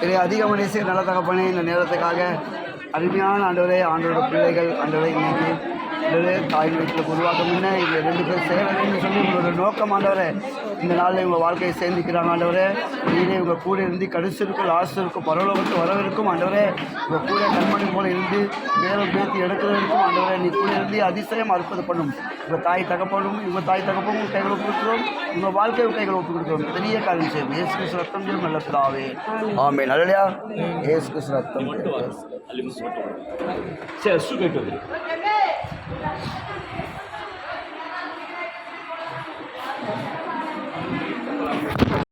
இதை அதிகமாக நேசிக்க நல்ல தகப்பனே, இந்த நேரத்துக்காக அருமையான ஆண்டவரே, ஆண்டோட பிள்ளைகள் ஆண்டவரை இன்னைக்கு தாய் வீட்டில் உருவாக்க முன்னே இது 2 பேர் சேரணும்னு சொல்லி உங்களோட நோக்கம் ஆண்டவரே, இந்த நாளில் உங்கள் வாழ்க்கையை சேர்ந்துக்கிறாங்க ஆண்டவரே. நீரே உங்கள் கூட இருந்து கடைசிக்கும் லாஸ்டிற்கும் பரவலோகத்துக்கு வரவிருக்கும் ஆண்டவரே. உங்கள் கூட கண்மணி போல இருந்து மேலும் பேத்தி எடுக்கிறதற்கும் ஆண்டவரே, நீ கூட இருந்து அதிசயம் அற்புதம் பண்ணும். உங்கள் தாய் தகப்பனும் உங்கள் தாய் தகப்பனும் கைகளை ஒப்பு கொடுக்கிறோம். உங்கள் வாழ்க்கை கைகளை ஒப்பு கொடுக்கிறோம். பெரிய காரியம் செய்யும். இயேசு கிறிஸ்து ரத்தம் செய்யும் நல்ல பிதாவே, ஆமென். நல்லலையா இயேசு கிறிஸ்து ரத்தம். சரி,